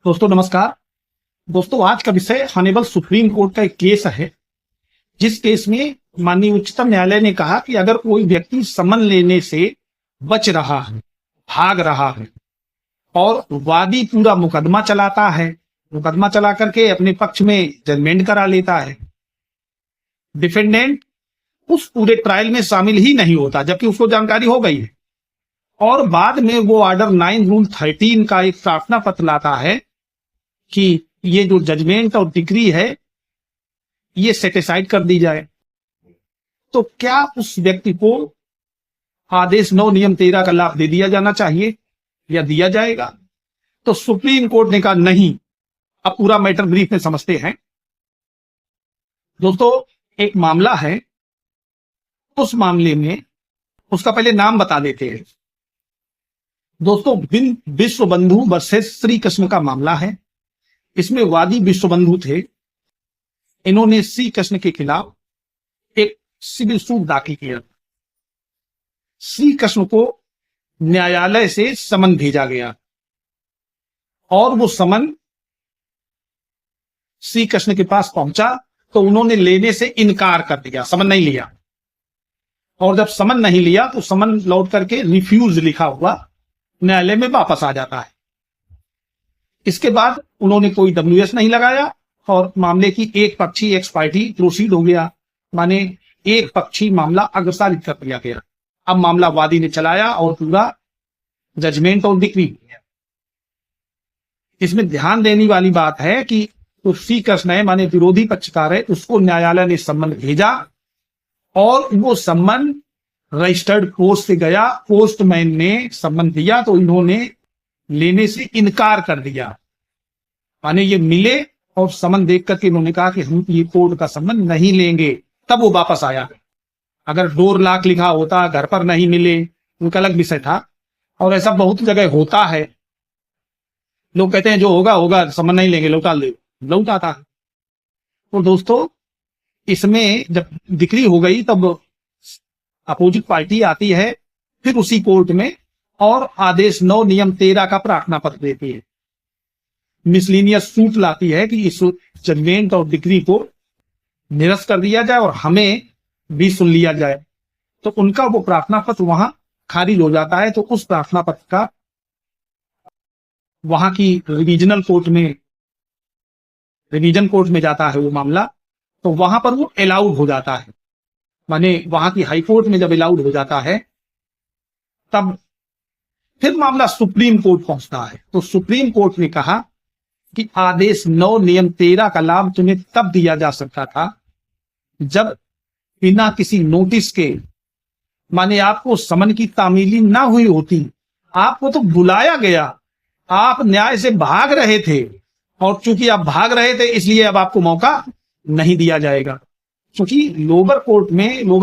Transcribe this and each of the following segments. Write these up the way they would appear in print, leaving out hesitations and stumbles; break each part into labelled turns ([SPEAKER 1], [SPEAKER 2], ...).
[SPEAKER 1] दोस्तों नमस्कार। दोस्तों आज का विषय हॉनेबल सुप्रीम कोर्ट का एक केस है, जिस केस में माननीय उच्चतम न्यायालय ने कहा कि अगर कोई व्यक्ति समन लेने से बच रहा है, भाग रहा है और वादी पूरा मुकदमा चलाता है, मुकदमा चला करके अपने पक्ष में जजमेंट करा लेता है, डिफेंडेंट उस पूरे ट्रायल में शामिल ही नहीं होता जबकि उसको जानकारी हो गई है, और बाद में वो ऑर्डर 9 रूल 13 का एक प्रार्थना पत्र लाता है कि ये जो जजमेंट और डिग्री है ये सेटिसाइड कर दी जाए, तो क्या उस व्यक्ति को आदेश 9 नियम 13 का लाभ दे दिया जाना चाहिए या दिया जाएगा? तो सुप्रीम कोर्ट ने कहा नहीं। अब पूरा मैटर ब्रीफ में समझते हैं। दोस्तों एक मामला है, उस मामले में उसका पहले नाम बता देते हैं। दोस्तों विश्व बंधु वर्सेस श्री कृष्ण का मामला है। इसमें वादी विश्व बंधु थे। इन्होंने श्री कृष्ण के खिलाफ एक सिविल सूट दाखिल किया। श्री कृष्ण को न्यायालय से समन भेजा गया और वो समन श्री कृष्ण के पास पहुंचा तो उन्होंने लेने से इनकार कर दिया, समन नहीं लिया। और जब समन नहीं लिया तो समन लौट करके रिफ्यूज लिखा हुआ न्यायालय में वापस आ जाता है। इसके बाद उन्होंने कोई WS नहीं लगाया और मामले की एक पक्षी एक्स पार्टी प्रोसीड हो गया, माने एक पक्षी मामला अग्रसारित कर दिया गया। अब मामला वादी ने चलाया और पूरा जजमेंट और डिक्री किया। इसमें ध्यान देने वाली बात है कि तो श्री कृष्ण है माने विरोधी पक्षकार है, उसको न्यायालय ने सम्मन भेजा और वो सम्मन रजिस्टर्ड पोस्ट से गया। पोस्टमैन ने सम्मन दिया तो इन्होंने लेने से इनकार कर दिया, माने ये मिले और सम्मन देख करके इन्होंने कहा कि हम ये कोर्ट का सम्मन नहीं लेंगे। तब वो वापस आया। अगर डोर लॉक लिखा होता, घर पर नहीं मिले, उनका अलग विषय था। और ऐसा बहुत जगह होता है, लोग कहते हैं जो होगा होगा, सम्मन नहीं लेंगे, लौट आता है। तो दोस्तों इसमें जब डिक्री हो गई तब अपोजिट पार्टी आती है फिर उसी कोर्ट में और आदेश 9 नियम 13 का प्रार्थना पत्र देती है, मिसलिनियस सूट लाती है कि इस जजमेंट और डिक्री को निरस्त कर दिया जाए और हमें भी सुन लिया जाए। तो उनका वो प्रार्थना पत्र वहां खारिज हो जाता है। तो उस प्रार्थना पत्र का वहां की रिवीजन कोर्ट में जाता है वो मामला, तो वहां पर वो अलाउड हो जाता है। माने वहां की हाई कोर्ट में जब अलाउड हो जाता है तब फिर मामला सुप्रीम कोर्ट पहुंचता है। तो सुप्रीम कोर्ट ने कहा कि आदेश 9 नियम 13 का लाभ तुम्हें तब दिया जा सकता था जब बिना किसी नोटिस के, माने आपको समन की तामीली ना हुई होती, आपको तो बुलाया गया, आप न्याय से भाग रहे थे और चूंकि आप भाग रहे थे इसलिए अब आपको मौका नहीं दिया जाएगा। क्योंकि लोअर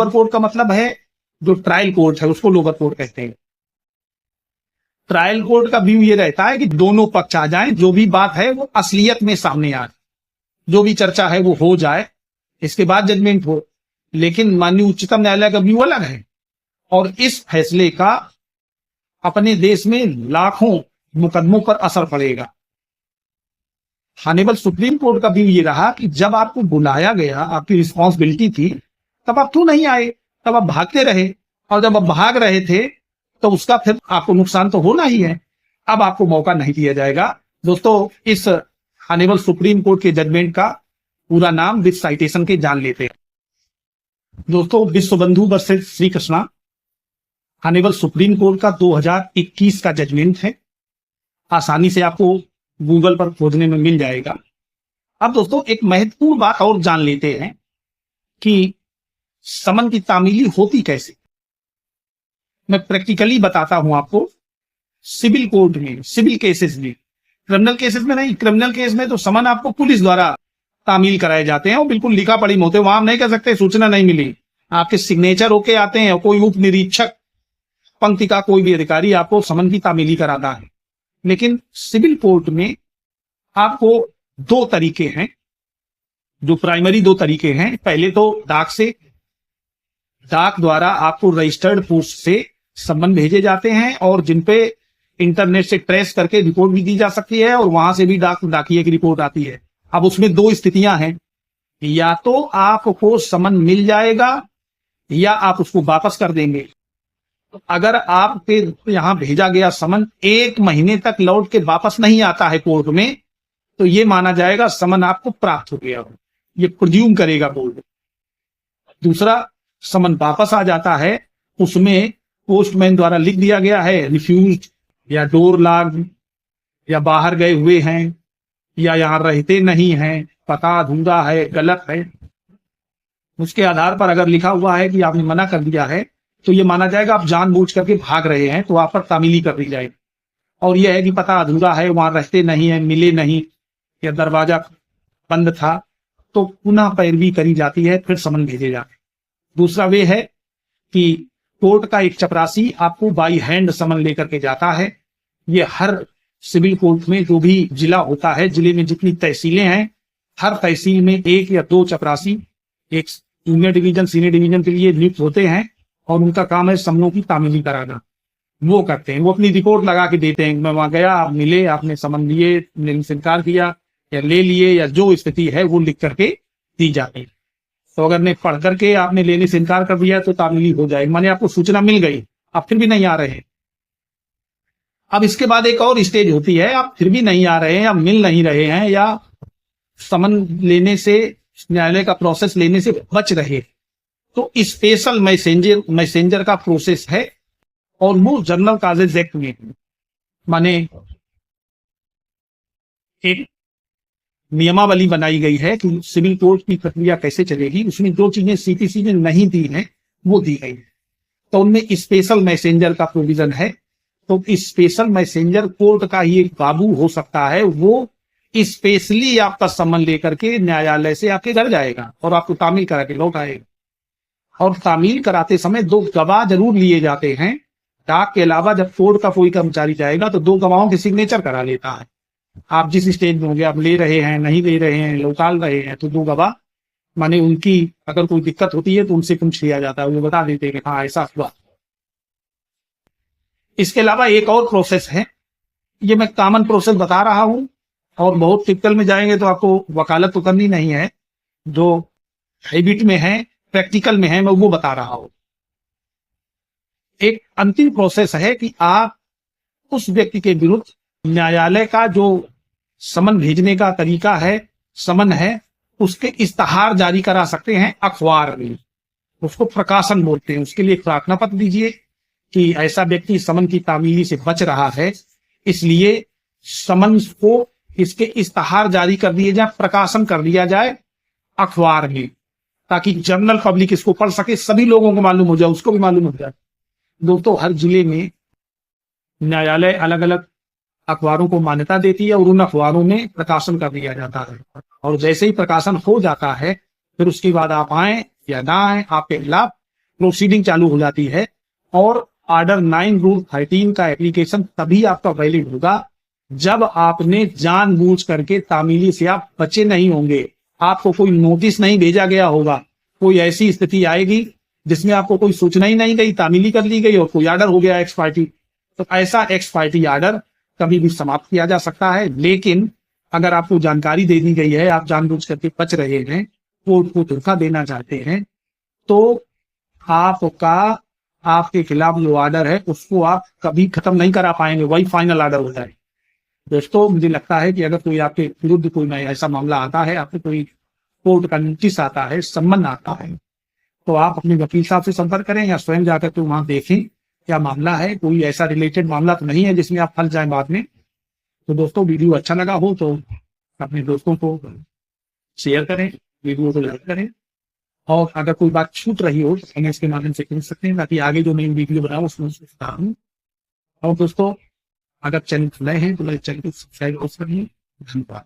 [SPEAKER 1] कोर्ट का मतलब है जो ट्रायल कोर्ट है उसको लोअर कोर्ट कहते हैं। ट्रायल कोर्ट का व्यू ये रहता है कि दोनों पक्ष आ जाएं, जो भी बात है वो असलियत में सामने आ जाए, जो भी चर्चा है वो हो जाए, इसके बाद जजमेंट हो। लेकिन माननीय उच्चतम न्यायालय का व्यू अलग है और इस फैसले का अपने देश में लाखों मुकदमों पर असर पड़ेगा। हॉनेबल सुप्रीम कोर्ट का व्यू ये रहा कि जब आपको बुलाया गया, आपकी रिस्पॉन्सिबिलिटी थी, तब आप क्यों नहीं आए? तब आप भागते रहे, और जब आप भाग रहे थे तो उसका फिर आपको नुकसान तो होना ही है। अब आपको मौका नहीं दिया जाएगा। दोस्तों इस हॉनेबल सुप्रीम कोर्ट के जजमेंट का पूरा नाम विद साइटेशन के जान लेते हैं। दोस्तों विश्व बंधु versus Shri Krishna honourable supreme court का 2021 का जजमेंट है। आसानी से आपको गूगल पर खोजने में मिल जाएगा। अब दोस्तों एक महत्वपूर्ण बात और जान लेते हैं कि समन की तामीली होती कैसे। मैं प्रैक्टिकली बताता हूं आपको। सिविल कोर्ट में, सिविल केसेस में, क्रिमिनल केसेस में नहीं। क्रिमिनल केस में तो समन आपको पुलिस द्वारा तामील कराए जाते हैं और बिल्कुल लिखा पढ़ी में होते हैं। वहां आप नहीं कर सकते सूचना नहीं मिली, आपके सिग्नेचर होके आते हैं और कोई उप निरीक्षक पंक्ति का कोई भी अधिकारी आपको समन की तामीली कराता है। लेकिन सिविल कोर्ट में आपको 2 तरीके हैं, जो प्राइमरी 2 तरीके हैं। पहले तो डाक द्वारा आपको रजिस्टर्ड पोस्ट से सम्मन भेजे जाते हैं और जिनपे इंटरनेट से ट्रेस करके रिपोर्ट भी दी जा सकती है और वहां से भी डाकिए की रिपोर्ट आती है। अब उसमें दो स्थितियां हैं, या तो आपको समन मिल जाएगा या आप उसको वापस कर देंगे। अगर आपके यहाँ भेजा गया समन 1 महीने तक लौट के वापस नहीं आता है कोर्ट में, तो ये माना जाएगा समन आपको प्राप्त हो गया हो, ये प्रिज्यूम करेगा कोर्ट। दूसरा, समन वापस आ जाता है, उसमें पोस्टमैन द्वारा लिख दिया गया है रिफ्यूज या डोर लॉक या बाहर गए हुए हैं या यहाँ रहते नहीं हैं, पता अधूरा है, गलत है, उसके आधार पर अगर लिखा हुआ है कि आपने मना कर दिया है तो ये माना जाएगा आप जानबूझ करके भाग रहे हैं, तो आप पर तामीली कर दी जाएगी। और यह है कि पता अधूरा है, वहां रहते नहीं है, मिले नहीं या दरवाजा बंद था, तो पुनः पैरवी करी जाती है, फिर समन भेजे जाते हैं। दूसरा वे है कि कोर्ट का एक चपरासी आपको बाई हैंड समन लेकर के जाता है। ये हर सिविल कोर्ट में जो भी जिला होता है, जिले में जितनी तहसीलें हैं, हर तहसील में 1 या 2 चपरासी, एक जूनियर डिवीजन सीनियर डिवीजन के लिए नियुक्त होते हैं और उनका काम है समनों की तामीली कराना। वो करते हैं, वो अपनी रिपोर्ट लगा के देते हैं, मैं वहां गया, आप मिले, आपने समन लिए, इनकार किया या ले लिए, या जो स्थिति है वो लिख करके दी जाती है। तो अगर ने पढ़ करके आपने लेने से इनकार कर दिया तो तामीली हो जाएगी, माने आपको सूचना मिल गई, आप फिर भी नहीं आ रहे। अब इसके बाद एक और स्टेज होती है, आप फिर भी नहीं आ रहे हैं या मिल नहीं रहे हैं या समन लेने से, न्यायालय का प्रोसेस लेने से बच रहे, तो स्पेशल मैसेंजर का प्रोसेस है और वो जनरल काजेज एक्ट में, माने एक नियमावली बनाई गई है कि सिविल कोर्ट की प्रक्रिया कैसे चलेगी। उसमें जो चीजें सीपीसी में नहीं दी हैं वो दी गई है, तो उनमें स्पेशल मैसेंजर का प्रोविजन है। तो स्पेशल मैसेंजर कोर्ट का ही एक बाबू हो सकता है, वो स्पेशली आपका सम्मन लेकर के न्यायालय से आपके घर जाएगा और आपको तामील करा के लौट आएगा। और तामील कराते समय 2 गवाह जरूर लिए जाते हैं। डाक के अलावा जब कोर्ट का कोई कर्मचारी जाएगा तो 2 गवाहों के सिग्नेचर करा लेता है। आप जिस स्टेज में होंगे, आप ले रहे हैं, नहीं ले रहे हैं, लौटाल रहे हैं, तो 2 गवाह, माने उनकी अगर कोई दिक्कत होती है तो उनसे पूछ लिया जाता है, वो बता देते हैं कि हाँ ऐसा हुआ। इसके अलावा एक और प्रोसेस है, ये मैं कॉमन प्रोसेस बता रहा हूं और बहुत टिपिकल में जाएंगे तो आपको वकालत तो करनी नहीं है, जो हैबिट में है, प्रैक्टिकल में है, मैं वो बता रहा हूं। एक अंतिम प्रोसेस है कि आप उस व्यक्ति के विरुद्ध न्यायालय का जो समन भेजने का तरीका है, समन है, उसके इस्ताहार जारी करा सकते हैं अखबार में, उसको प्रकाशन बोलते हैं। उसके लिए एक प्रार्थना पत्र दीजिए कि ऐसा व्यक्ति समन की तामीली से बच रहा है, इसलिए समन को इसके इस्ताहार जारी कर दिए जाए, प्रकाशन कर दिया जाए अखबार में, ताकि जनरल पब्लिक इसको पढ़ सके, सभी लोगों को मालूम हो जाए, उसको भी मालूम हो जाए। दोस्तों, हर जिले में न्यायालय अलग अलग अखबारों को मान्यता देती है और उन अखबारों में प्रकाशन कर दिया जाता है। और जैसे ही प्रकाशन हो जाता है, फिर उसके बाद आप आए या ना आए, आपके खिलाफ प्रोसीडिंग चालू हो जाती है। और ऑर्डर 9 रूल 13 का एप्लीकेशन तभी आपका वैलिड होगा जब आपने जानबूझ करके तामीली से आप बचे नहीं होंगे, आपको कोई नोटिस नहीं भेजा गया होगा, कोई ऐसी स्थिति आएगी जिसमें आपको कोई सूचना ही नहीं गई, तामीली कर ली गई और कोई ऑर्डर हो गया एक्स पार्टी, तो ऐसा एक्स पार्टी ऑर्डर कभी भी समाप्त किया जा सकता है। लेकिन अगर आपको जानकारी दे दी गई है, आप जानबूझ करके बच रहे हैं, कोर्ट को धोखा देना चाहते हैं, तो आपके खिलाफ जो ऑर्डर है उसको आप कभी खत्म नहीं करा पाएंगे, वही फाइनल ऑर्डर हो जाए। दोस्तों, मुझे लगता है कि अगर कोई आपके विरुद्ध कोई ऐसा मामला आता है, आपको कोई कोर्ट का नोटिस आता है, सम्मन आता है, तो आप अपने वकील साहब से संपर्क करें या स्वयं जाकर के वहां देखें क्या मामला है। कोई ऐसा रिलेटेड मामला तो नहीं है जिसमें आप फंस जाएं बाद में। तो दोस्तों, वीडियो अच्छा लगा हो तो अपने दोस्तों को शेयर करें, वीडियो को लाइक करें, और अगर कोई बात छूट रही हो तो हमें इसके माध्यम से पूछ सकते हैं, ताकि आगे जो नई वीडियो बनाओ उसमें सुधार हो। और दोस्तों, अगर चैनल नए हैं तो मेरे चैनल को सब्सक्राइब करिए। धन्यवाद।